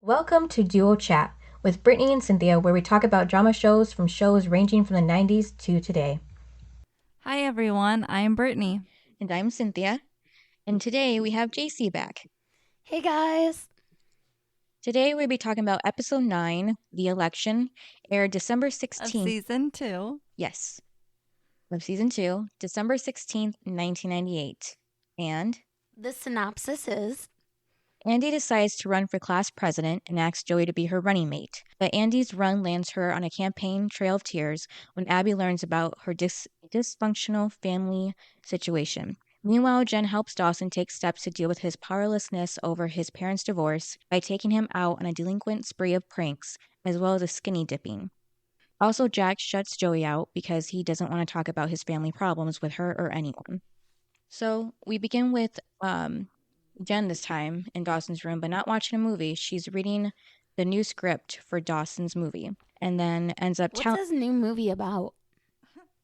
Welcome to Duo Chat with Brittany and Cynthia, where we talk about drama shows from shows ranging from the 90s to today. Hi everyone, I'm Brittany. And I'm Cynthia. And today we have Jaycee back. Hey guys. Today we'll be talking about episode 9, The Election, aired December 16th. Of season 2. Yes. Of season 2, December 16th, 1998. And The synopsis is Andie decides to run for class president and asks Joey to be her running mate. But Andie's run lands her on a campaign trail of tears when Abby learns about her dysfunctional family situation. Meanwhile, Jen helps Dawson take steps to deal with his powerlessness over his parents' divorce by taking him out on a delinquent spree of pranks, as well as a skinny dipping. Also, Jack shuts Joey out because he doesn't want to talk about his family problems with her or anyone. So we begin with Jen this time in Dawson's room, but not watching a movie. She's reading the new script for Dawson's movie, and then ends up what's his new movie about?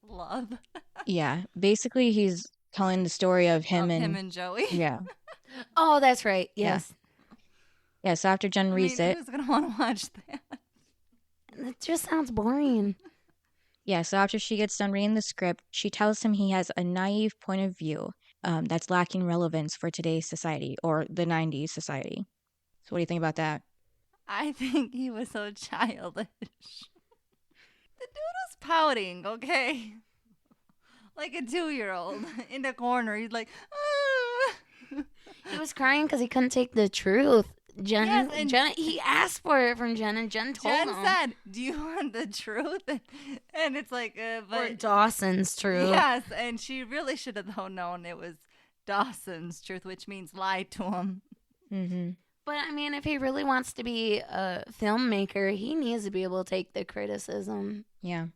Love. Yeah, basically he's telling the story of him and Joey. Yeah. Oh, that's right. Yes. Yeah, so after Jen reads it. Who's going to want to watch that? It just sounds boring. Yeah, so after she gets done reading the script, she tells him he has a naive point of view that's lacking relevance for today's society, or the 90s society. So what do you think about that? I think he was so childish. The dude was pouting, okay? Like a 2-year-old in the corner. He's like, ah. He was crying because he couldn't take the truth. Jen, Yes, and Jen, he asked for it from Jen, and Jen told Jen him. said, do you want the truth? And it's like, Or but Dawson's truth. yes, and she really should have known it was Dawson's truth, which means lie to him. Mm-hmm. But I mean, if he really wants to be a filmmaker, he needs to be able to take the criticism. Yeah.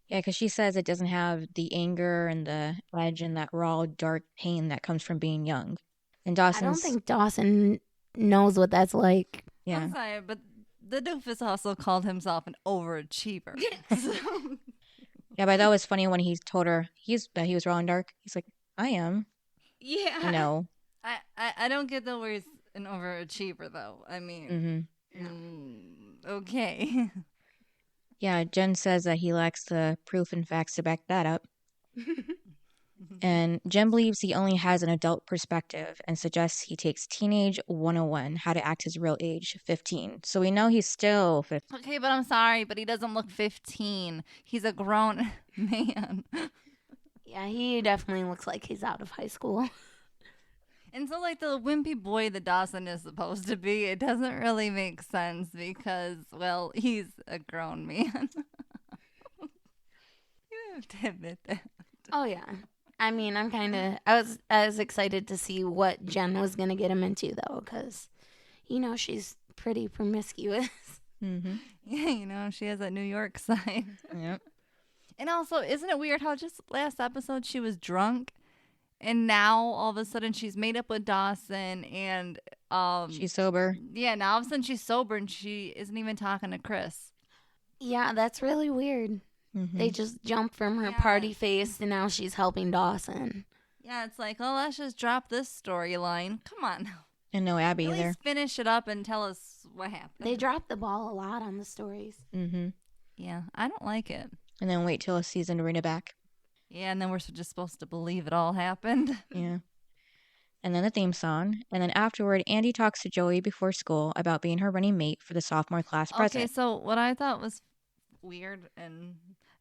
Yeah, because she says it doesn't have the anger and the edge and that raw, dark pain that comes from being young. And Dawson's... I don't think Dawson knows what that's like. Yeah. I'm sorry, but the doofus also called himself an overachiever. So, Yeah, but that was funny when he told her that he was raw and dark. He's like, I am. Yeah. No. I don't get the words an overachiever, though. I mean, okay. Yeah, Jen says that he lacks the proof and facts to back that up. And Jen believes he only has an adult perspective and suggests he takes Teenage 101, how to act his real age, 15. So we know he's still 15. Okay, but I'm sorry, but he doesn't look 15. He's a grown man. Yeah, he definitely looks like he's out of high school. And so, like, the wimpy boy that Dawson is supposed to be, it doesn't really make sense because, well, he's a grown man. You have to admit that. Oh, yeah. I mean, I was excited to see what Jen was going to get him into, though, because, she's pretty promiscuous. Mm-hmm. Yeah, she has that New York side. Yep. And also, isn't it weird how just last episode she was drunk? And now, all of a sudden, she's made up with Dawson, and She's sober. yeah, now all of a sudden she's sober, and she isn't even talking to Chris. Yeah, that's really weird. Mm-hmm. They just jumped from her party face, and now she's helping Dawson. Yeah, it's like, oh, let's just drop this storyline. Come on now. And no Abby At either. least finish it up and tell us what happened. They dropped the ball a lot on the stories. Mm-hmm. Yeah, I don't like it. And then wait till a season to bring it back. Yeah, and then we're just supposed to believe it all happened. Yeah. And then the theme song. And then afterward, Andie talks to Joey before school about being her running mate for the sophomore class president. Okay, so what I thought was weird, and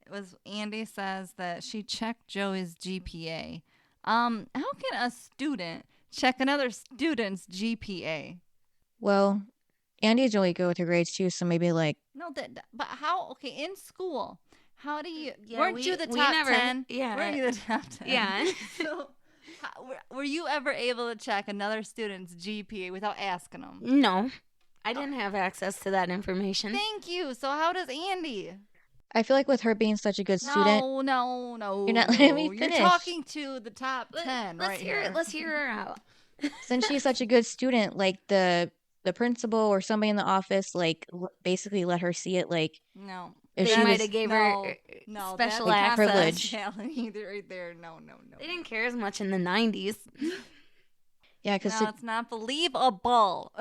it was Andie says that she checked Joey's GPA. How can a student check another student's GPA? Well, Andie and Joey go with her grades too, so maybe like... No, but how? Okay, in school, how do you? Yeah, weren't you the top 10? Yeah. Weren't you the top 10? Yeah. So, were you ever able to check another student's GPA without asking them? No, I didn't have access to that information. Thank you. So how does Andie? I feel like with her being such a good student... No. You're not letting me finish. You're talking to the top 10 Let's hear it. Let's hear her out. Since she's such a good student, like the principal or somebody in the office, like basically let her see it, like... No. If They she might was... have gave her No, special like access. privilege. Either right there. No. They didn't care as much in the 90s. Yeah, because... No, it's not believable.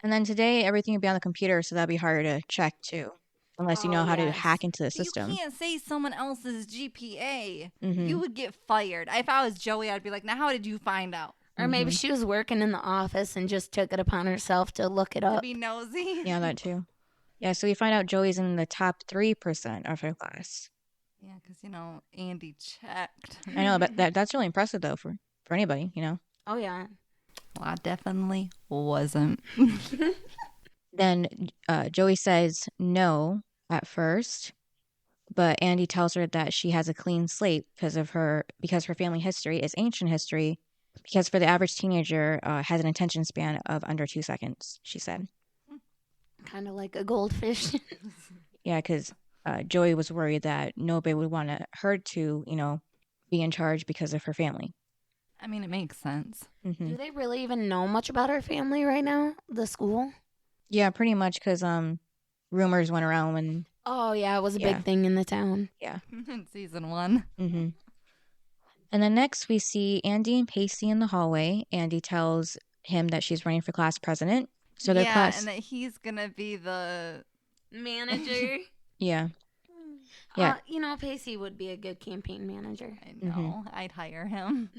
And And then today, everything would be on the computer, so that'd be harder to check too, unless you know how to hack into the system. You can't say someone else's GPA. Mhm. You would get fired. If I was Joey, I'd be like, now how did you find out? Or maybe she was working in the office and just took it upon herself to look it To up. be nosy. Yeah, that too. Yeah, so we find out Joey's in the top 3% of her class. Yeah, because, Andie checked. I know, but that's really impressive, though, for anybody, Oh, yeah. Well, I definitely wasn't. Then Joey says no at first, but Andie tells her that she has a clean slate because her family history is ancient history, because for the average teenager has an attention span of under 2 seconds, she said. Kind of like a goldfish. Yeah, because Joey was worried that nobody would want her to, be in charge because of her family. I mean, it makes sense. Mm-hmm. Do they really even know much about her family right now? The school? Yeah, pretty much, because rumors went around when... Oh, yeah, it was a Yeah. big thing in the town. Yeah. In season 1. Mm-hmm. And then next we see Andie and Pacey in the hallway. Andie tells him that she's running for class president. So their class... and that he's going to be the... Manager? Yeah. Yeah. Pacey would be a good campaign manager. I know. I'd hire him.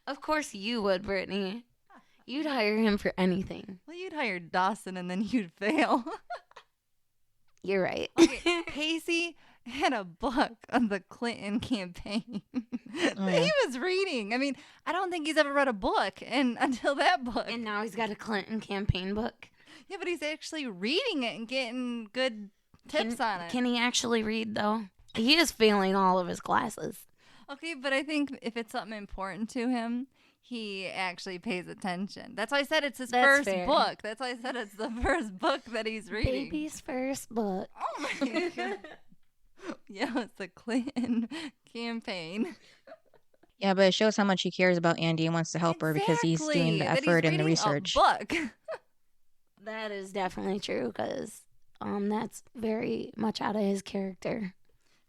Of course you would, Brittany. You'd hire him for anything. Well, you'd hire Dawson and then you'd fail. You're right. Okay, Pacey had a book on the Clinton campaign that he was reading. I mean, I don't think he's ever read a book until that book. And now he's got a Clinton campaign book. Yeah, but he's actually reading it and getting good tips on it. Can he actually read, though? He is failing all of his classes. Okay, but I think if it's something important to him, he actually pays attention. That's why I said it's his first book. That's why I said it's the first book that he's reading. Baby's first book. Oh my God. Yeah, it's the Clinton campaign. Yeah, but it shows how much he cares about Andie and wants to help her because he's doing the effort and the research. Book. That is definitely true because that's very much out of his character.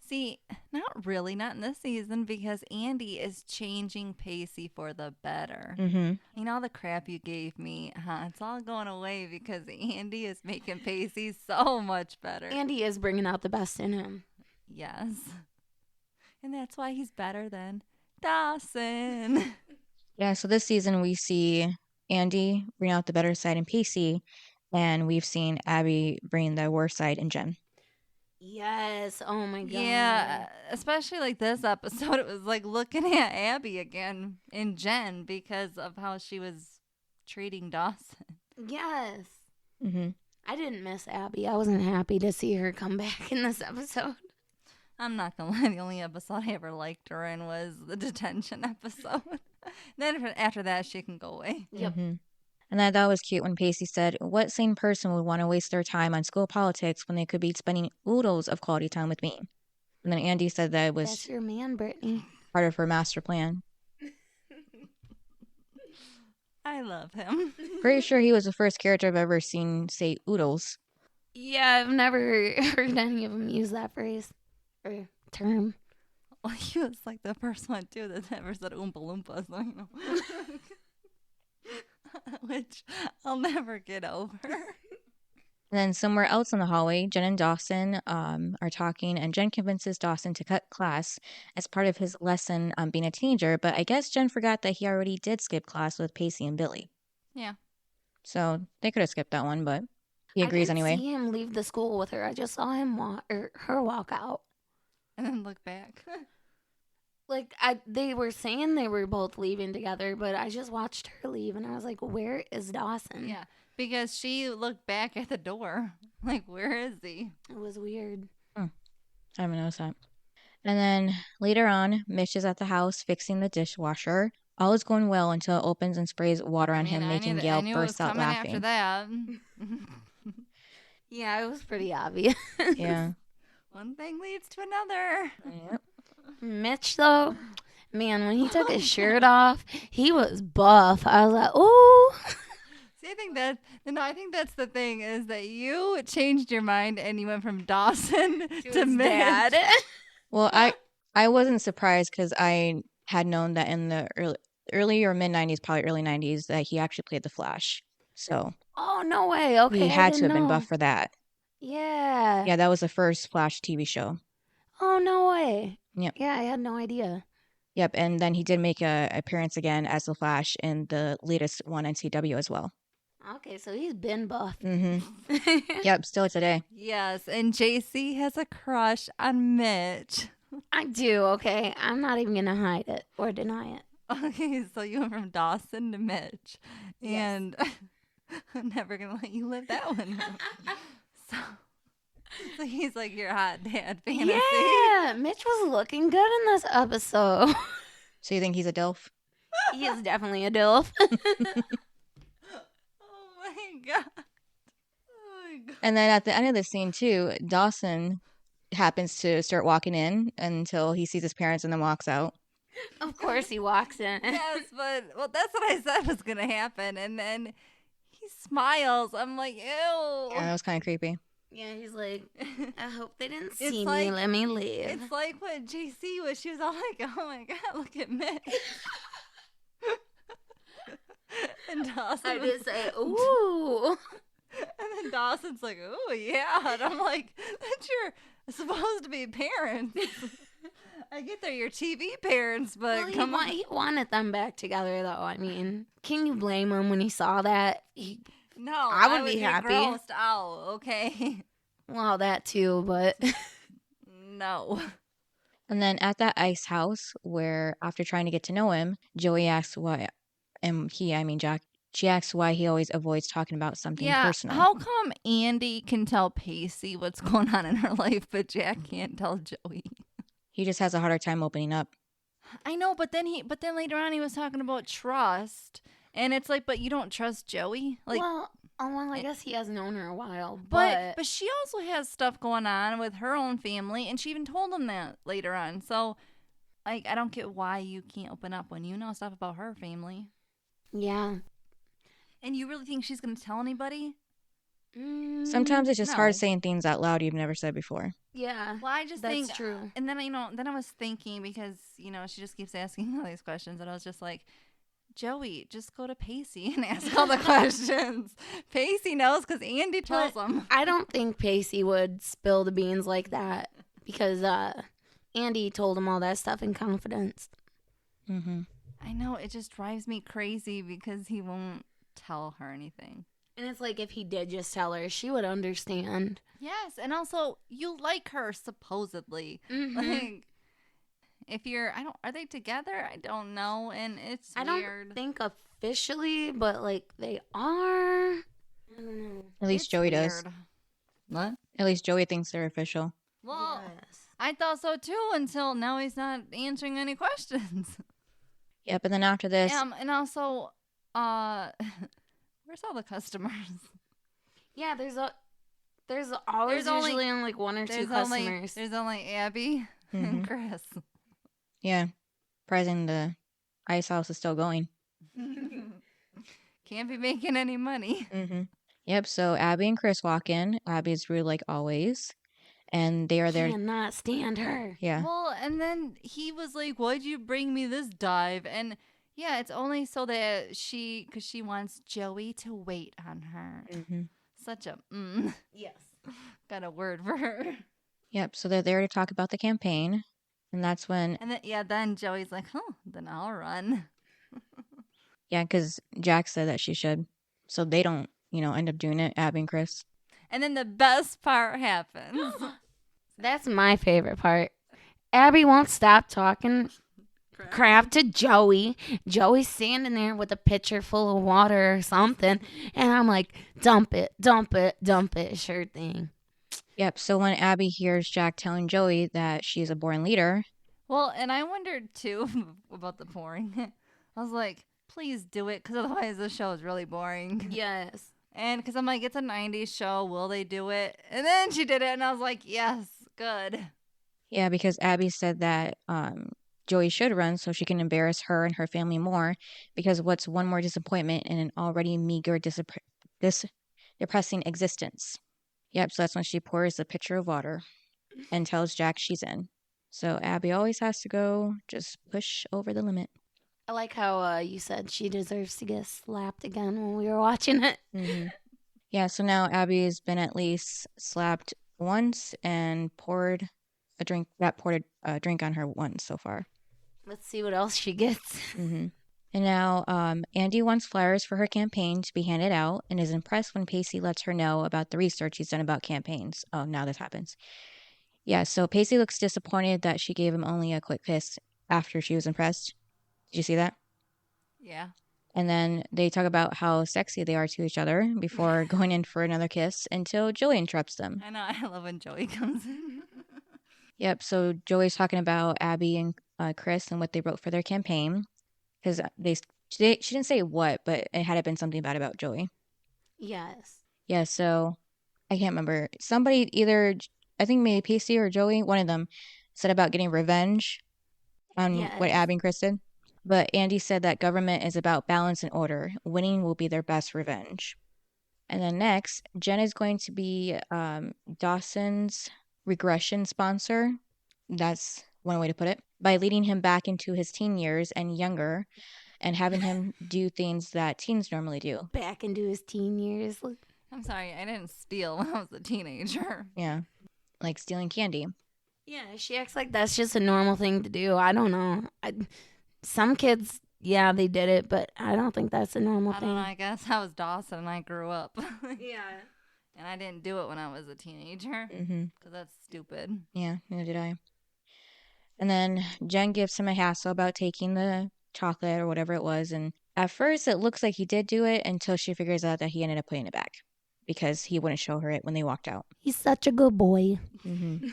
See, not really, not in this season, because Andie is changing Pacey for the better. Mm-hmm. All the crap you gave me, it's all going away because Andie is making Pacey so much better. Andie is bringing out the best in him. Yes. And that's why he's better than Dawson. Yeah, so this season we see Andie bring out the better side in Pacey, and we've seen Abby bring the worst side in Jen. Yes. Oh my God. Yeah, especially like this episode, it was like looking at Abby again in Jen because of how she was treating Dawson. Yes. Mm-hmm. I didn't miss Abby. I wasn't happy to see her come back in this episode. I'm not gonna lie, the only episode I ever liked her in was the detention episode. Then after that, she can go away. Yep. Mm-hmm. And I thought it was cute when Pacey said, "What sane person would want to waste their time on school politics when they could be spending oodles of quality time with me?" And then Andie said that it was That's your man, Brittany. part of her master plan. I love him. Pretty sure he was the first character I've ever seen say oodles. Yeah, I've never heard any of them use that phrase or term. Well, he was like the first one too that never said Oompa Loompa, so which I'll never get over. And then somewhere else in the hallway, Jen and Dawson are talking, and Jen convinces Dawson to cut class as part of his lesson on being a teenager, but I guess Jen forgot that he already did skip class with Pacey and Billy. Yeah. So they could have skipped that one, but he agrees I anyway. didn't see him leave the school with her. I just saw him her walk out. And then look back. Like they were saying they were both leaving together, but I just watched her leave, and I was like, "Where is Dawson?" Yeah, because she looked back at the door. Like, where is he? It was weird. I haven't noticed that. And then later on, Mitch is at the house fixing the dishwasher. All is going well until it opens and sprays water on him, making Gail burst out laughing. After that. Yeah, it was pretty obvious. Yeah. One thing leads to another. Yep. Mitch, though, man, when he took his shirt off, he was buff. I was like, "Ooh." See, I think that's the thing is that you changed your mind and you went from Dawson to Mitch. Dad. Well, I wasn't surprised because I had known that in the early or mid 90s, probably early 90s, that he actually played the Flash. So Oh, no way. Okay, he I had to didn't have been know. buff for that. Yeah. Yeah, that was the first Flash TV show. Oh, no way. Yep. Yeah, I had no idea. Yep, and then he did make a appearance again as the Flash in the latest one on CW as well. Okay, so he's been buffed. Yep, still today. Yes, and Jaycee has a crush on Mitch. I do, okay? I'm not even going to hide it or deny it. Okay, so you went from Dawson to Mitch. Yes. And I'm never going to let you live that one. So he's like your hot dad fantasy. Yeah, Mitch was looking good in this episode. So you think he's a DILF? He is definitely a DILF. Oh my god. Oh my god. And then at the end of the scene too, Dawson happens to start walking in until he sees his parents and then walks out. Of course he walks in. Yes, but well, that's what I said was gonna happen, and then he smiles. I'm like, ew. Yeah, that was kind of creepy. Yeah, he's like, I hope they didn't It's see like- me. Let me live. It's like what Jaycee was. She was all like, "Oh my god, look at Mitch." And Dawson, I just say, ooh. and then Dawson's like, "Oh yeah," and I'm like, "That's your supposed to be parents." I get they're your TV parents, but Well, come on. he wanted them back together, though. I mean, can you blame him when he saw that? No, I would be happy. Grossed out, okay? Well, that too, but No. And then at that ice house, where after trying to get to know him, Joey asks why, and Jack, she asks why he always avoids talking about something Yeah, personal. how come Andie can tell Pacey what's going on in her life, but Jack can't tell Joey? He just has a harder time opening up. I know, but then later on he was talking about trust, and it's like, but you don't trust Joey, like. well, I guess he has known her a while, But she also has stuff going on with her own family, and she even told him that later on. So, like, I don't get why you can't open up when you know stuff about her family. yeah. And you really think she's going to tell anybody? Sometimes it's just no. hard saying things out loud you've never said before. Yeah, Well, I just that's think, true. and then then I was thinking because she just keeps asking all these questions, and I was just like, Joey, just go to Pacey and ask all the questions. Pacey knows because Andie tells him. I don't think Pacey would spill the beans like that because Andie told him all that stuff in confidence. Mm-hmm. I know, it just drives me crazy because he won't tell her anything. And it's like if he did just tell her, she would understand. Yes, and also you like her supposedly. Mhm. Like if are they together? I don't know, and it's I weird. don't think officially, but like they are. I don't know. At least It's Joey does. weird. What? At least Joey thinks they're official. Well, Yes. I thought so too until now he's not answering any questions. Yep, and then after this, And also, where's all the customers? Yeah, there's always There's only- usually only like one or two customers. There's only Abby and Chris. yeah, surprising the ice house is still going. Can't be making any money. Mm-hmm. Yep, so Abby and Chris walk in. Abby's rude like always. And they are there. Cannot stand her. Yeah. Well, and then he was like, "Why'd you bring me this dive?" And yeah, it's only so that because she wants Joey to wait on her. Mm-hmm. Such a Yes. got a word for her. Yep, so they're there to talk about the campaign. And that's when, And then Joey's like, "Oh, then I'll run." yeah, because Jack said that she should. So they don't, end up doing it, Abby and Chris. And then the best part happens. That's my favorite part. Abby won't stop talking crap to Joey. Joey's standing there with a pitcher full of water or something. And I'm like, dump it, dump it, dump it. Sure thing. Yep, so when Abby hears Jack telling Joey that she's a born leader, Well, and I wondered too about the pouring. I was like, please do it, because otherwise the show is really boring. Yes. And because I'm like, it's a 90s show. Will they do it? And then she did it, and I was like, yes, good. yeah, because Abby said that Joey should run so she can embarrass her and her family more, because what's one more disappointment in an already meager, depressing existence? Yep, so that's when she pours a pitcher of water and tells Jack she's in. So Abby always has to go just push over the limit. I like how you said she deserves to get slapped again when we were watching it. Mm-hmm. Yeah, so now Abby has been at least slapped once and poured a drink on her once so far. Let's see what else she gets. Mm-hmm. And now Andie wants flyers for her campaign to be handed out and is impressed when Pacey lets her know about the research he's done about campaigns. Oh, now this happens. Yeah, so Pacey looks disappointed that she gave him only a quick kiss after she was impressed. Did you see that? Yeah. And then they talk about how sexy they are to each other before going in for another kiss until Joey interrupts them. I know. I love when Joey comes in. Yep, so Joey's talking about Abby and Chris and what they wrote for their campaign. Because she didn't say what, but it had been something bad about Joey. Yes. Yeah, so I can't remember. Somebody either, I think maybe Pacey or Joey, one of them, said about getting revenge on what Yes. Abby and Chris did. But Andie said that government is about balance and order. Winning will be their best revenge. And then next, Jen is going to be Dawson's regression sponsor. That's one way to put it. By leading him back into his teen years and younger and having him do things that teens normally do. Back into his teen years. I'm sorry, I didn't steal when I was a teenager. Yeah, like stealing candy. Yeah, she acts like that's just a normal thing to do. I don't know. Some kids, yeah, they did it, but I don't think that's a normal I thing. don't know, I guess I was Dawson and I grew up. Yeah. And I didn't do it when I was a teenager. Mm-hmm. Because that's stupid. Yeah, neither did I. And then Jen gives him a hassle about taking the chocolate or whatever it was. And at first, it looks like he did do it until she figures out that he ended up putting it back because he wouldn't show her it when they walked out. He's such a good boy. Mm-hmm.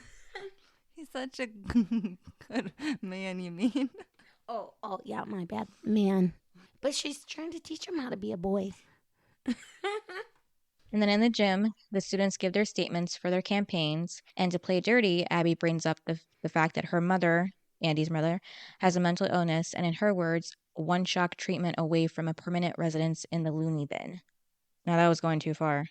He's such a good man, you mean? Oh, yeah, my bad. Man. But she's trying to teach him how to be a boy. And then in the gym, the students give their statements for their campaigns. And to play dirty, Abby brings up the fact that her mother, Andie's mother, has a mental illness. And in her words, one shock treatment away from a permanent residence in the loony bin. Now that was going too far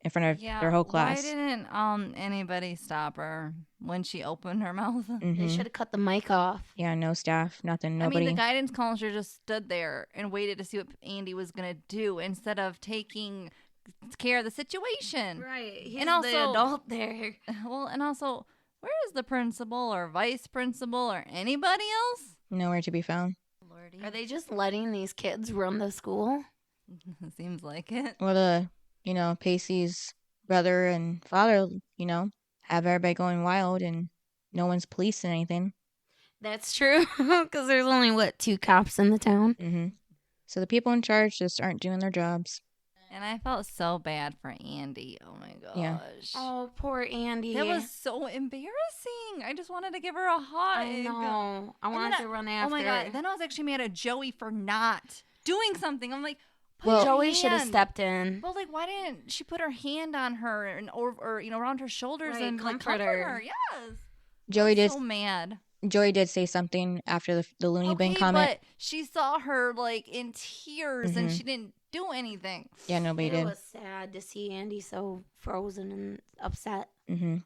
in front of their whole class. Why didn't anybody stop her when she opened her mouth? Mm-hmm. They should have cut the mic off. Yeah, no staff, nothing, nobody. I mean, the guidance counselor just stood there and waited to see what Andie was going to do instead of taking care of the situation. Right. He's And also- the adult there. Well, and also, where is the principal or vice principal or anybody else? Nowhere to be found. Lordy. Are they just letting these kids run the school? Seems like it. Well, Pacey's brother and father, have everybody going wild and no one's policing anything. That's true. Because there's only, 2 cops in the town? Mm-hmm. So the people in charge just aren't doing their jobs. And I felt so bad for Andie. Oh my gosh. Yeah. Oh, poor Andie. That was so embarrassing. I just wanted to give her a hug. I know. I wanted to run after Oh my god. her. Then I was actually mad at Joey for not doing something. I'm like, Well, Joey should have stepped in. Well, like, why didn't she put her hand on her and or around her shoulders Right, and comfort comfort her. her? Yes. Joey did. So mad. Joey did say something after the loony bin comment. But she saw her like in tears and Mhm. she didn't do anything. Yeah, nobody It did. was sad to see Andie so frozen and upset. Mm-hmm.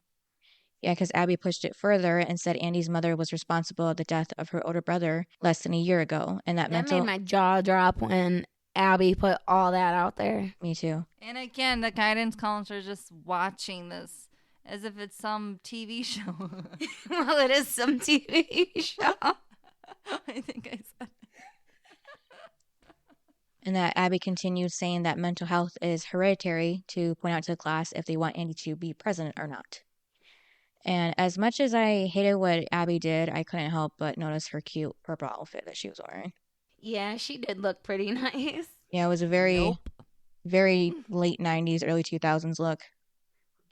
Yeah, because Abby pushed it further and said Andie's mother was responsible for the death of her older brother less than a year ago, and that That mental. made my jaw drop when Abby put all that out there. Me too. And again, the guidance counselor is just watching this as if it's some TV show. Well, it is some TV show. I think I said. And that Abby continued saying that mental health is hereditary to point out to the class if they want Andie to be president or not. And as much as I hated what Abby did, I couldn't help but notice her cute purple outfit that she was wearing. Yeah, she did look pretty nice. Yeah, it was a very, very late 90s, early 2000s look.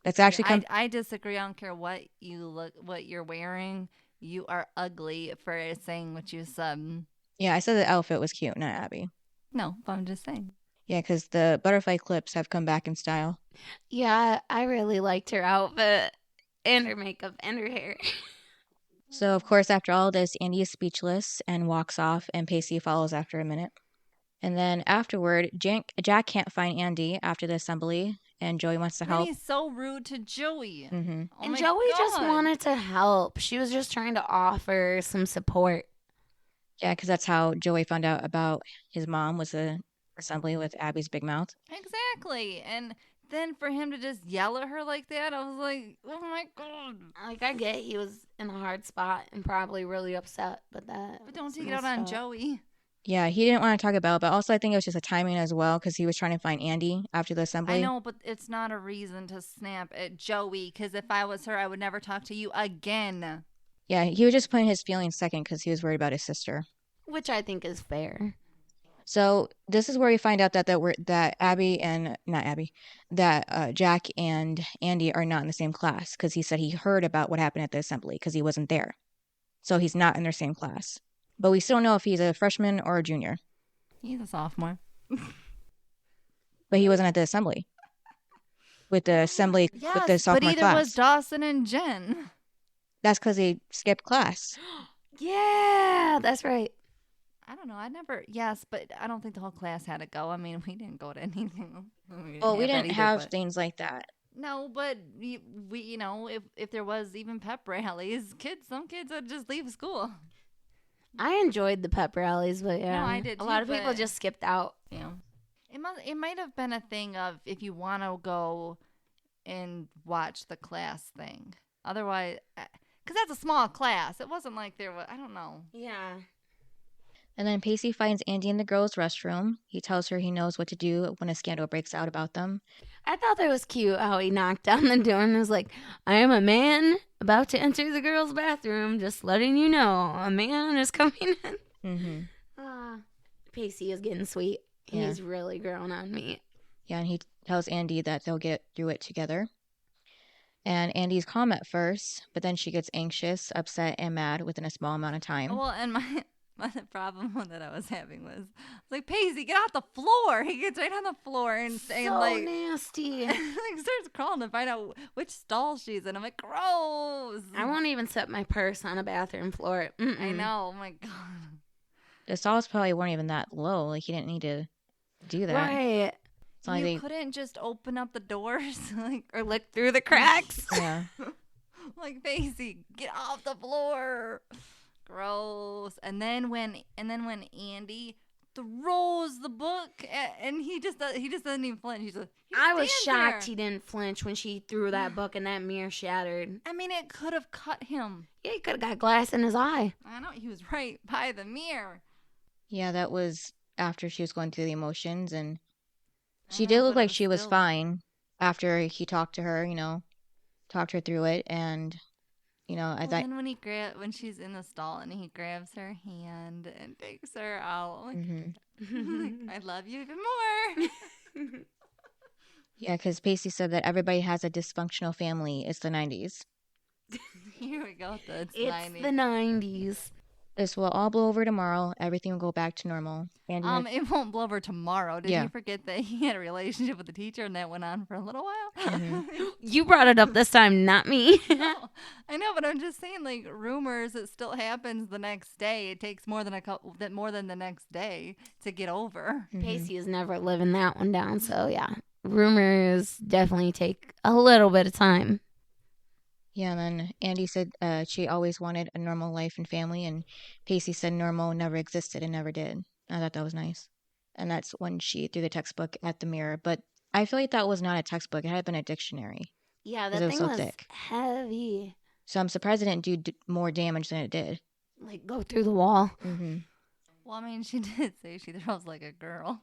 That's actually I disagree. I don't care what you're wearing. You are ugly for saying what you said. Yeah, I said the outfit was cute, not Abby. No, but I'm just saying. Yeah, because the butterfly clips have come back in style. Yeah, I really liked her outfit and her makeup and her hair. So, of course, after all this, Andie is speechless and walks off, and Pacey follows after a minute. And then afterward, Jack can't find Andie after the assembly, and Joey wants to And help. he's so rude to Joey. Mm-hmm. Oh And my Joey just God. wanted to help. She was just trying to offer some support. Yeah, because that's how Joey found out about his mom was a assembly with Abby's big mouth. Exactly. And then for him to just yell at her like that, I was like, oh my God. Like, I get he was in a hard spot and probably really upset, but But don't take it out on Joey. Yeah, he didn't want to talk about it, but also I think it was just a timing as well because he was trying to find Andie after the assembly. I know, but it's not a reason to snap at Joey, because if I was her, I would never talk to you again. Yeah, he was just putting his feelings second because he was worried about his sister. Which I think is fair. So this is where we find out that Jack and Andie are not in the same class because he said he heard about what happened at the assembly because he wasn't there. So he's not in their same class. But we still don't know if he's a freshman or a junior. He's a sophomore. But he wasn't at the assembly. With the sophomore but either class. was Dawson and Jen. That's because they skipped class. Yeah, that's right. I don't know. Yes, but I don't think the whole class had to go. I mean, we didn't go to anything. We didn't have things like that. No, but if there was even pep rallies, some kids would just leave school. I enjoyed the pep rallies, but yeah, No, I did a lot of too, people but- just skipped out. Yeah. It might have been a thing of if you want to go and watch the class thing. Otherwise, because that's a small class. It wasn't like there was, I don't know. Yeah. And then Pacey finds Andie in the girls' restroom. He tells her he knows what to do when a scandal breaks out about them. I thought that was cute how he knocked down the door and was like, I am a man about to enter the girls' bathroom, just letting you know. A man is coming in. Mm-hmm. Pacey is getting sweet. Yeah. He's really grown on me. Yeah, and he tells Andie that they'll get through it together. And Andie's calm at first, but then she gets anxious, upset, and mad within a small amount of time. Well, and the problem that I was having was like, Pacey, get off the floor. He gets right on the floor and like nasty. like starts crawling to find out which stall she's in. I'm like, gross. I won't even set my purse on a bathroom floor. Mm-mm. I know. Oh my God. The stalls probably weren't even that low. Like, he didn't need to do that. Right. It's not like they... couldn't just open up the doors Or look through the cracks. Yeah. Like, Pacey, get off the floor. Gross. And then when Andie throws the book and he just doesn't even flinch. He I was stands shocked there. he didn't flinch when she threw that book and that mirror shattered. I mean, it could have cut him. Yeah, he could have got glass in his eye. I know, he was right by the mirror. Yeah, that was after she was going through the emotions, and she I did know, look but it like was she was still- fine after he talked to her, talked her through it, and, I Well, thought... then when she's in the stall and he grabs her hand and takes her out, like, Mhm. I love you even more. Yeah, because Pacey said that everybody has a dysfunctional family. It's the 90s. Here we go. It's It's 90. the 90s. This will all blow over tomorrow. Everything will go back to normal. And It won't blow over tomorrow. Did Yeah. you forget that he had a relationship with the teacher and that went on for a little while? Mhm. You brought it up this time, not me. No, I know, but I'm just saying, like, rumors, it still happens the next day. It takes more than the next day to get over. Pacey is never living that one down, so yeah. Rumors definitely take a little bit of time. Yeah, and then Andie said she always wanted a normal life and family, and Pacey said normal never existed and never did. I thought that was nice. And that's when she threw the textbook at the mirror. But I feel like that was not a textbook. It had been a dictionary. Yeah, Because that it was thing so was thick. heavy. So I'm surprised it didn't do more damage than it did. Like, go through the wall. Hmm Well, I mean, she did say she throws like a girl.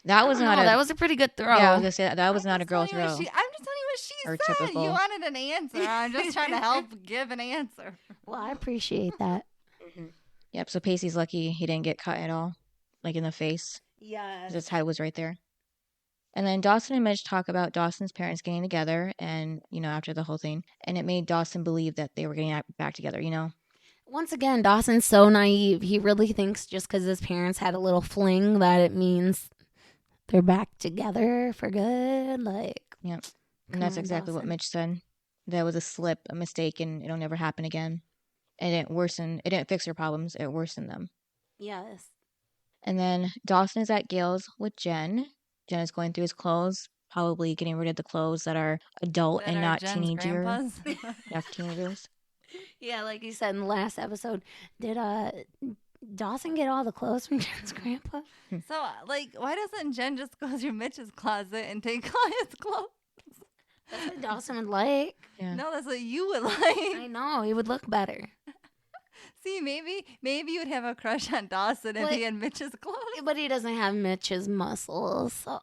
That was not No, a... that was a pretty good throw. Yeah, I was going to say that was not a I'm girl just telling throw. you I'm just telling you what she Or said. typical. You wanted an answer. I'm just trying to help give an answer. Well, I appreciate that. Yep, so Pacey's lucky he didn't get cut at all, like in the face. Yeah. His head was right there. And then Dawson and Midge talk about Dawson's parents getting together and, after the whole thing. And it made Dawson believe that they were getting back together, Once again, Dawson's so naive. He really thinks just because his parents had a little fling that it means they're back together for good. Like, Yep. Come And that's on, exactly what Dawson. Mitch said. That was a slip, a mistake, and it'll never happen again. And it didn't fix her problems, it worsened them. yes. And then Dawson is at Gail's with Jen. Jen is going through his clothes, probably getting rid of the clothes that are adult That and are not Jen's teenager. grandpas. Not teenagers. Yeah, like you said in the last episode, did Dawson get all the clothes from Jen's grandpa? So, like, why doesn't Jen just go through Mitch's closet and take all his clothes? That's what Dawson would like. Yeah. No, that's what you would like. I know. He would look better. See, maybe you would have a crush on Dawson if he had Mitch's clothes. But he doesn't have Mitch's muscles. So,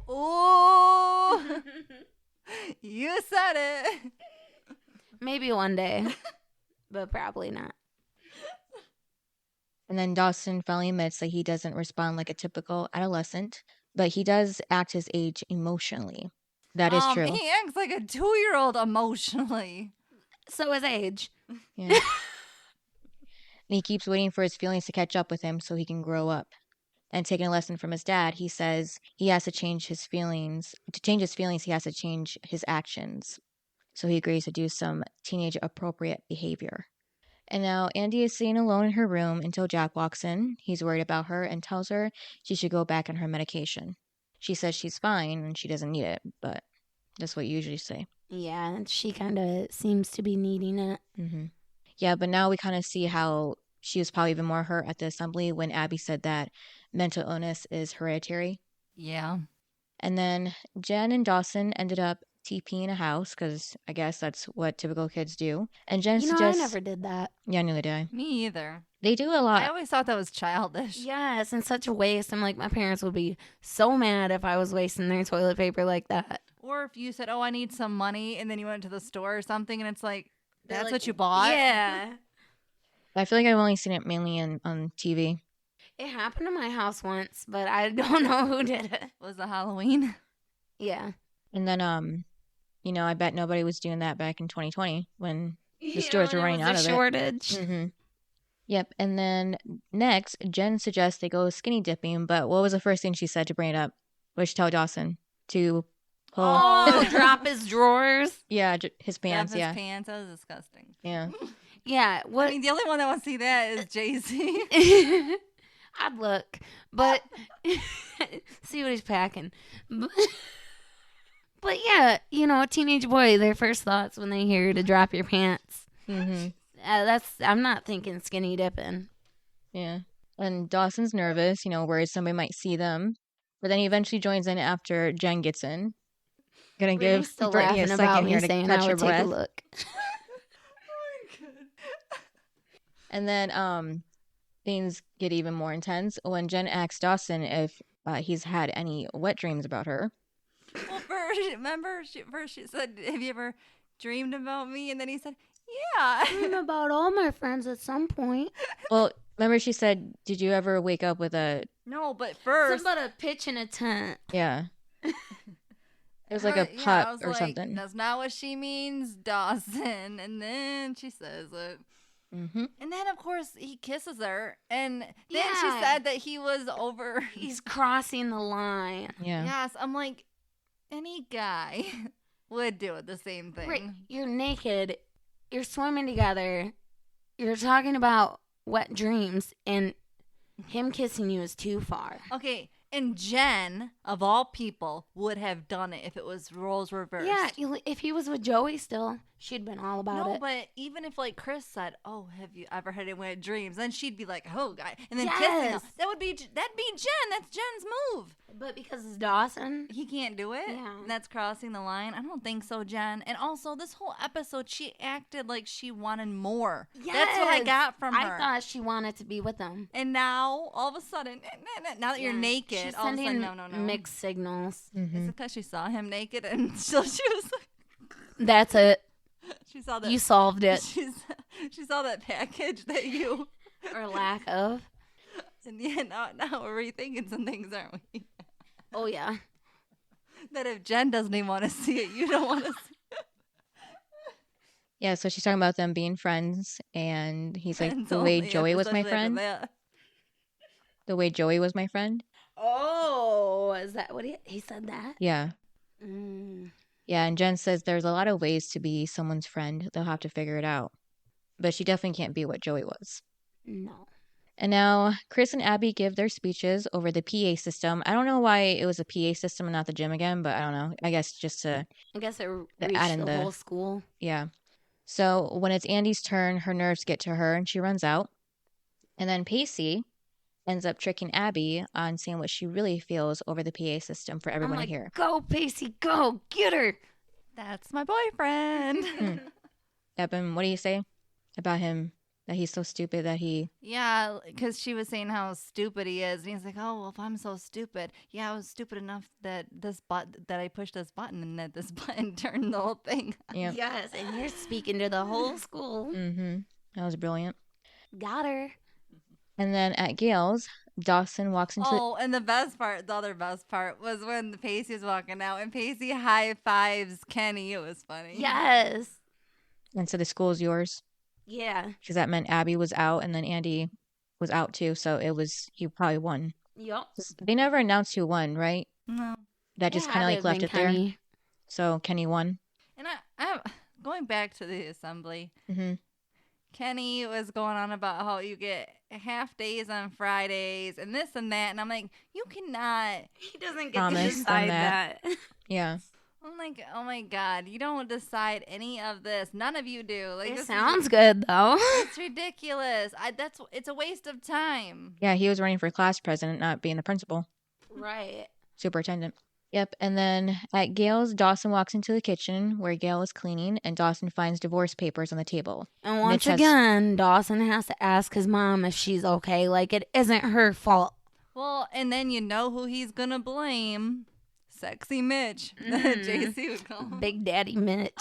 Oh, you said it. maybe one day. But probably not. And then Dawson finally admits that he doesn't respond like a typical adolescent, but he does act his age emotionally. That is true. He acts like a 2-year-old emotionally. So his age. Yeah. And he keeps waiting for his feelings to catch up with him so he can grow up. And taking a lesson from his dad, he says he has to change his feelings. To change his feelings, he has to change his actions. So he agrees to do some teenage appropriate behavior. And now Andie is sitting alone in her room until Jack walks in. He's worried about her and tells her she should go back on her medication. She says she's fine and she doesn't need it, but that's what you usually say. Yeah, she kind of seems to be needing it. Mm-hmm. Yeah, but now we kind of see how she was probably even more hurt at the assembly when Abby said that mental illness is hereditary. Yeah. And then Jen and Dawson ended up TPing a house because I guess that's what typical kids do. And Jen suggests... I never did that. Yeah, neither did I. Me either. They do a lot. I always thought that was childish. Yes, and such a waste. I'm like, my parents would be so mad if I was wasting their toilet paper like that. Or if you said, oh, I need some money, and then you went to the store or something, and it's like, They're that's like, what you bought? Yeah. I feel like I've only seen it mainly on TV. It happened to my house once, but I don't know who did it. Was it Halloween? Yeah. And then, I bet nobody was doing that back in 2020 when the stores were running out of shortage. it. Mm-hmm. Yep. And then next, Jen suggests they go skinny dipping, but what was the first thing she said to bring it up? What did she tell Dawson? To pull... Oh, drop his drawers. Yeah, his pants, His yeah. pants. That was disgusting. Yeah. Yeah. What? I mean, the only one that wants to see that is Jaycee. I'd look, but see what he's packing. But yeah, a teenage boy, their first thoughts when they hear to drop your pants. Mm-hmm. I'm not thinking skinny dipping. Yeah. And Dawson's nervous, worried somebody might see them. But then he eventually joins in after Jen gets in. Gonna Brittany's give still Brittany a laughing about second me here to saying catch I her would take breath. a look. And then things get even more intense when Jen asks Dawson if he's had any wet dreams about her. Well, first she said, have you ever dreamed about me? And then he said, yeah. Dream about all my friends at some point. Well, remember she said, did you ever wake up with a... No, but first... Something about a pitch in a tent. Yeah. It was like a I putt was or like, something. That's not what she means, Dawson. And then she says it. Mm-hmm. And then, of course, he kisses her. And then she Yeah. said that he was over. He's crossing the line. Yeah. Yes, I'm like, any guy would do it the same thing. Right, you're naked. You're swimming together. You're talking about wet dreams, and him kissing you is too far. Okay, and Jen, of all people, would have done it if it was roles reversed. Yeah, if he was with Joey still, she'd been all about No, it. but even if like Chris said, "Oh, have you ever had any wet dreams?" then she'd be like, "Oh, guy," and then kissing him. Yes. That'd be Jen. That's Jen's move. But because it's Dawson, He can't do it. Yeah. That's crossing the line. I don't think so, Jen. And also, this whole episode, she acted like she wanted more. That's what I Yes. got from her. I thought she wanted to be with him. And now, all of a sudden, now that you're Yeah. naked, She's all of a sending sudden, no. mixed signals. Is Mm-hmm. it because she saw him naked and so she was That's it. she saw that You solved it. she saw that package that you Or lack of. and yeah now we're rethinking some things, aren't we? Oh, yeah. That if Jen doesn't even want to see it, you don't want to see it. Yeah, so she's talking about them being friends, and he's like, Friends the way only, Joey was my especially after friend. that. The way Joey was my friend. Oh, is that what he said that? Yeah. Mm. Yeah, and Jen says there's a lot of ways to be someone's friend. They'll have to figure it out. But she definitely can't be what Joey was. No. And now Chris and Abby give their speeches over the PA system. I don't know why it was a PA system and not the gym again, but I don't know. I guess just to, I guess it The reached add in the the- whole school. yeah. So when it's Andy's turn, her nerves get to her and she runs out. And then Pacey ends up tricking Abby on saying what she really feels over the PA system for I'm everyone like, to hear. go, Pacey, go, get her. That's my boyfriend. Eben, what do you say about him? That he's so stupid that he... Yeah, because she was saying how stupid he is, and he's like, "Oh, well, if I'm so stupid, yeah, I was stupid enough that that I pushed this button and that this button turned the whole thing." Yeah. Yes, and you're speaking to the whole school. Mm-hmm. That was brilliant. Got her. And then at Gail's, Dawson walks into... Oh, and the other best part was when Pacey was walking out, and Pacey high fives Kenny. It was funny. Yes. And so the school's yours. Yeah. Because that meant Abby was out and then Andie was out too. So he probably won. Yup. They never announced who won, right? No. That just kind of like left it there. So Kenny won. And I going back to the assembly. Mm-hmm. Kenny was going on about how you get half days on Fridays and this and that, and I'm like, you cannot. He doesn't get Promise to them decide that. that. Yeah. I'm like, oh my god, you don't decide any of this. None of you do. Like, It this sounds good, though. It's ridiculous. It's a waste of time. Yeah, he was running for class president, not being the principal. Right. Superintendent. Yep. And then at Gail's, Dawson walks into the kitchen where Gail is cleaning, and Dawson finds divorce papers on the table. And once Mitch has- again, Dawson has to ask his mom if she's okay. Like, it isn't her fault. Well, and then you know who he's gonna blame. Sexy Mitch. Jaycee would call him. Big Daddy Mitch.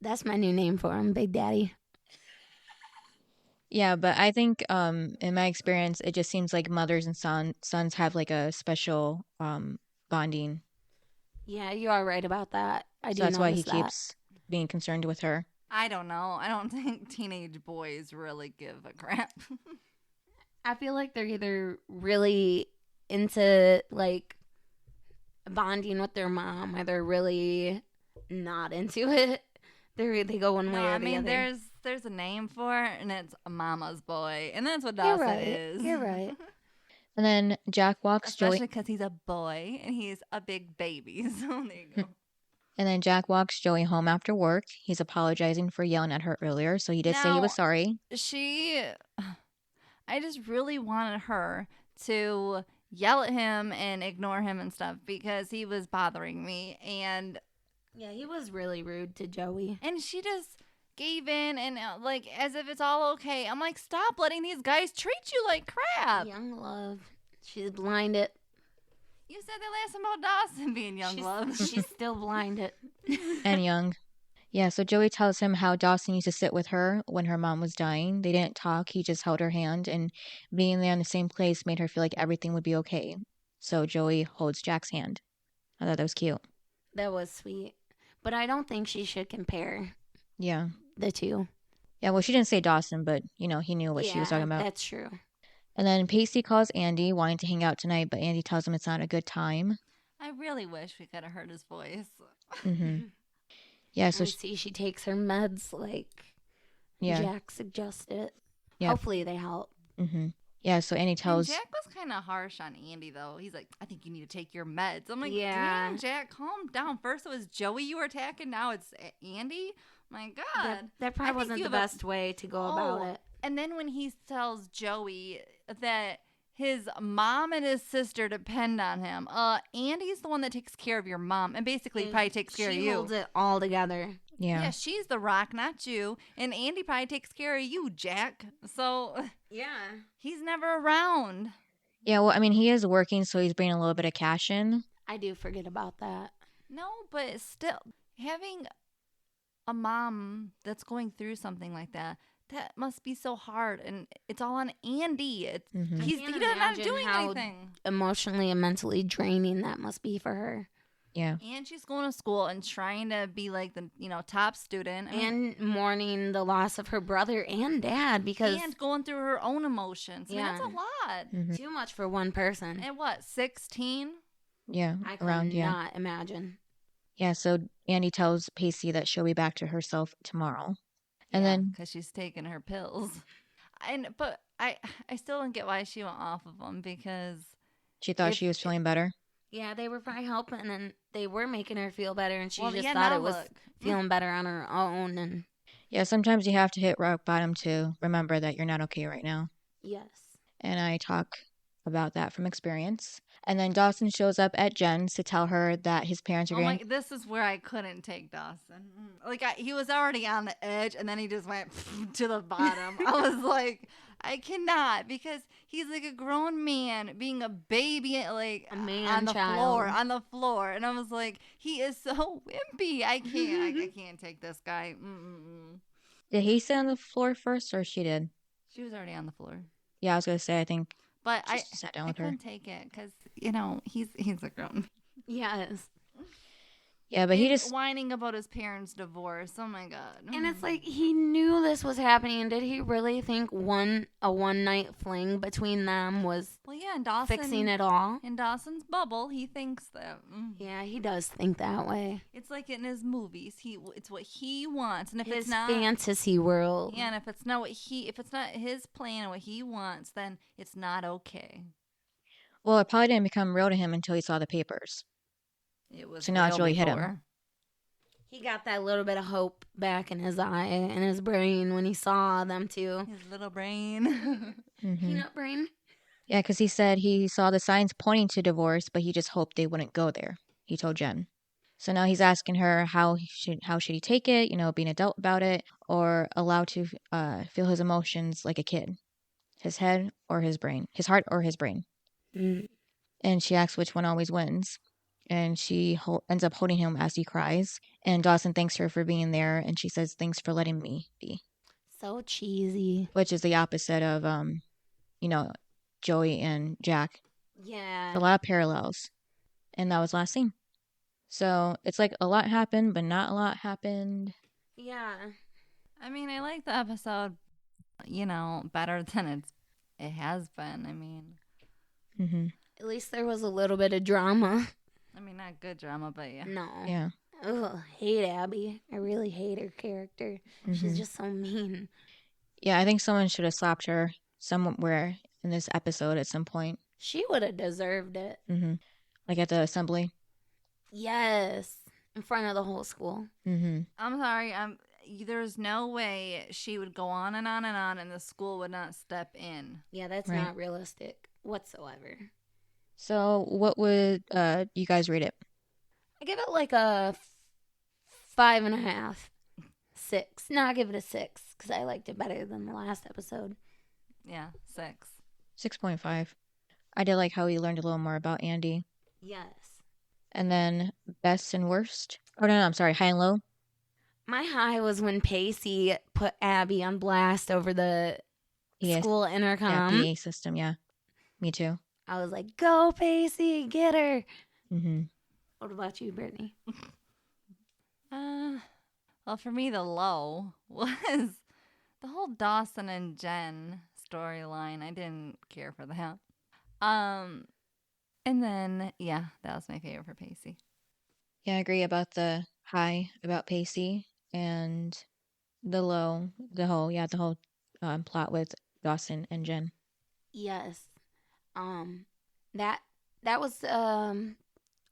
That's my new name for him, Big Daddy. Yeah, but I think in my experience, it just seems like mothers and sons have like a special bonding. Yeah, you are right about that. I do So that's why he notice that. keeps being concerned with her. I don't know. I don't think teenage boys really give a crap. I feel like they're either really into like bonding with their mom or they're really not into it. They go one way No, or I the mean, other. there's a name for it, and it's a mama's boy, and that's what You're Dawson right. is. You're right. And then Jack walks Especially Joey. because he's a boy and he's a big baby. So there you go. And then Jack walks Joey home after work. He's apologizing for yelling at her earlier, so he did say he Now- was sorry. I just really wanted her to yell at him and ignore him and stuff because he was bothering me, and Yeah, he was really rude to Joey. she just gave in and like as if it's all okay. I'm like, stop letting these guys treat you like crap. Young love. She's blinded. You said that last time about Dawson being young love. She's still blinded. And young. Yeah, so Joey tells him how Dawson used to sit with her when her mom was dying. They didn't talk, he just held her hand, and being there in the same place made her feel like everything would be okay. So Joey holds Jack's hand. I thought that was cute. That was sweet. But I don't think she should compare Yeah. the two. Yeah, well, she didn't say Dawson, but, he knew what she was talking about. That's true. And then Pacey calls Andie, wanting to hang out tonight, but Andie tells him it's not a good time. I really wish we could have heard his voice. Mm-hmm. Yeah, so I see she takes her meds like yeah. Jack suggested. Yeah. Hopefully they help. Mm-hmm. Yeah, so Andie And tells... Jack was kind of harsh on Andie, though. He's like, I think you need to take your meds. I'm like, Yeah. damn, Jack, calm down. First it was Joey you were attacking. Now it's Andie. My God. That I probably think wasn't you the have a- best way to go about it. And then when he tells Joey that his mom and his sister depend on him, Andie's the one that takes care of your mom and basically probably takes care of She you. holds it all together. Yeah. Yeah, she's the rock, not you. And Andie probably takes care of you, Jack. So Yeah. he's never around. Yeah, well, I mean, he is working, so he's bringing a little bit of cash in. I do forget about that. No, but still, having a mom that's going through something like that must be so hard. And it's all on Andie. Mhm. He can't doesn't not imagine doing how- anything. Emotionally and mentally draining that must be for her. Yeah. And she's going to school and trying to be like the top student. I mean, And mourning the loss of her brother and dad because and going through her own emotions. I mean, that's a Yeah. lot. Mhm. too much for one person. And what, 16? Yeah, I could around, yeah. not imagine. Yeah, so Andie tells Pacey that she'll be back to herself tomorrow. And then, Because she's taking her pills. But I still don't get why she went off of them because she thought If- she was feeling better. Yeah, they were probably helping and they were making her feel better and she well, just yeah, thought now it was look. feeling better on her own and Yeah, sometimes you have to hit rock bottom to remember that you're not okay right now. Yes. And I talk about that from experience. And then Dawson shows up at Jen's to tell her that his parents are Oh going. my! This is where I couldn't take Dawson. Like he was already on the edge, and then he just went to the bottom. I was like, I cannot, because he's like a grown man being a baby, like A man on the child. floor, and I was like, he is so wimpy. I can't. I can't take this guy. Did he sit on the floor first, or she did? She was already on the floor. Yeah, I was gonna say I think. But She sat down I with her. couldn't take it because he's a grown. Yes. Yeah, but he And just. whining about his parents' divorce. Oh my god! And it's like he knew this was happening. Did he really think a one night fling between them was Well, yeah, and Dawson fixing it all? in Dawson's bubble, he thinks that. Yeah, he does think that way. It's like in his movies. It's what he wants, and if His it's not, fantasy world. yeah, and if it's not if it's not his plan and what he wants, then it's not okay. Well, it probably didn't become real to him until he saw the papers. It was So now it's real really hit him. before. He got that little bit of hope back in his eye and his brain when he saw them too. His little brain. Peanut brain. Yeah, because he said he saw the signs pointing to divorce, but he just hoped they wouldn't go there. He told Jen. So now he's asking her how should he take it, be an adult about it, or allow to feel his emotions like a kid, his head or his brain, his heart or his brain. Mm. And she asks which one always wins. And she ends up holding him as he cries. And Dawson thanks her for being there. And she says, thanks for letting me be. So cheesy. Which is the opposite of, Joey and Jack. Yeah. A lot of parallels. And that was last scene. So it's like a lot happened, but not a lot happened. Yeah. I mean, I like the episode, better than it has been. I mean, At least there was a little bit of drama. not good drama, but yeah. No. Yeah. Ugh, hate Abby. I really hate her character. She's just so mean. Yeah, I think someone should have slapped her somewhere in this episode at some point. She would have deserved it. Like at the assembly. Yes. In front of the whole school. I'm sorry. There's no way she would go on and on and on, and the school would not step in. Yeah, that's Right. not realistic whatsoever. So what would you guys rate it? I give it like a 5.5. 6. No, I give it a 6 because I liked it better than the last episode. Yeah, 6. 6.5. I did like how we learned a little more about Andie. Yes. And then best and worst. Oh, no, I'm sorry. High and low. My high was when Pacey put Abby on blast over the school Yeah, intercom. PA system. Yeah. Me too. I was like, go, Pacey, get her. Mm-hmm. What about you, Brittany? Well, for me, the low was the whole Dawson and Jen storyline. I didn't care for that. And then, yeah, that was my favorite for Pacey. Yeah, I agree about the high about Pacey and the low, the whole plot with Dawson and Jen. Yes. That was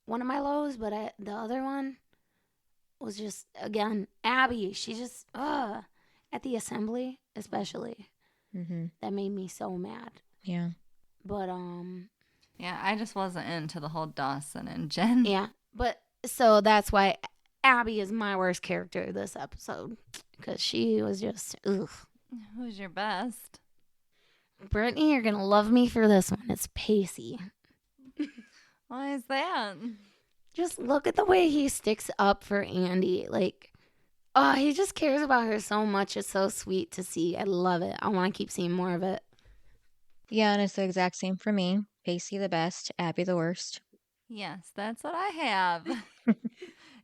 one of my lows, but the other one was just, again, Abby. She just at the assembly especially. That made me so mad. Yeah. But Yeah, I just wasn't into the whole Dawson and Jen. yeah. But so that's why Abby is my worst character this episode, because she was just ugh. Who's your best? Brittany, you're gonna love me for this one. It's Pacey. Why is that? Just look at the way he sticks up for Andie. Like, oh, he just cares about her so much. It's so sweet to see. I love it. I want to keep seeing more of it. Yeah, and it's the exact same for me. Pacey the best, Abby the worst. Yes, that's what I have.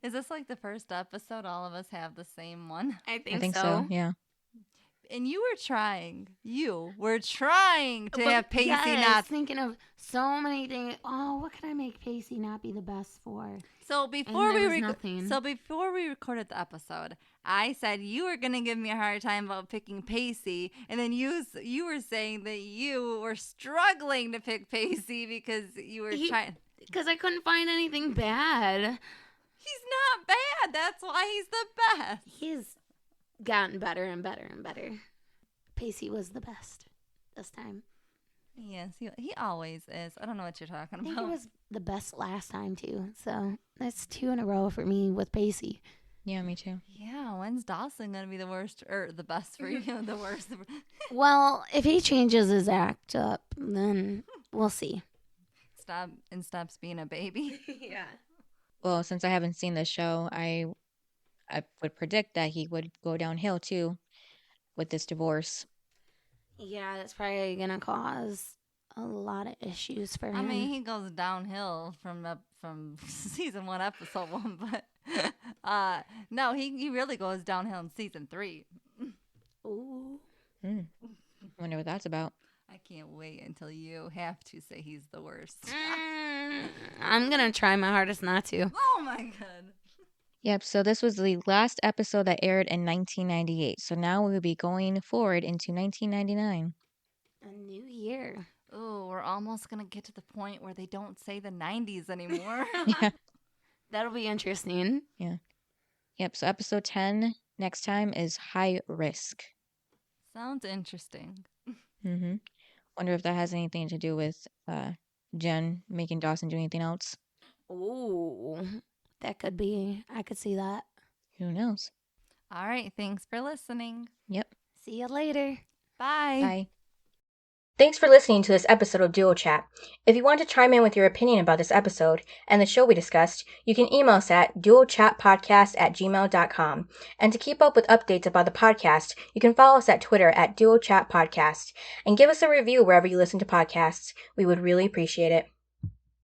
Is this like the first episode all of us have the same one? I I think so. Yeah. And you were trying to But have Pacey yes, not. thinking of so many things. Oh, what could I make Pacey not be the best for? So before there we was nothing. before we recorded the episode, I said you were gonna give me a hard time about picking Pacey, and then you were saying that you were struggling to pick Pacey because you were trying. Because I couldn't find anything bad. He's not bad. That's why he's the best. He's gotten better and better and better. Pacey was the best this time. Yes, he always is. I don't know what you're talking I think about. he was the best last time too. So that's 2 in a row for me with Pacey. Yeah, me too. Yeah, when's Dawson gonna be the worst or the best for you? The worst. Well, if he changes his act up, then we'll see. Stops being a baby. Yeah. Well, since I haven't seen the show, I would predict that he would go downhill too with this divorce. Yeah, that's probably gonna cause a lot of issues for him. I mean, he goes downhill from season 1, episode 1, but no, he really goes downhill in season 3. Ooh. Wonder what that's about. I can't wait until you have to say he's the worst. I'm gonna try my hardest not to. Oh my god. Yep, so this was the last episode that aired in 1998. So now we will be going forward into 1999. A new year. Oh, we're almost gonna get to the point where they don't say the 90s anymore. Yeah. That'll be interesting. Yep, so episode 10 next time is High Risk. Sounds interesting. Wonder if that has anything to do with Jen making Dawson do anything else. Ooh. That could be. I could see that. Who knows? All right, thanks for listening. Yep. See you later. Bye. Bye. Thanks for listening to this episode of Duo Chat. If you want to chime in with your opinion about this episode and the show we discussed, you can email us at duochatpodcast@gmail.com. And to keep up with updates about the podcast, you can follow us at Twitter at duochatpodcast and give us a review wherever you listen to podcasts. We would really appreciate it.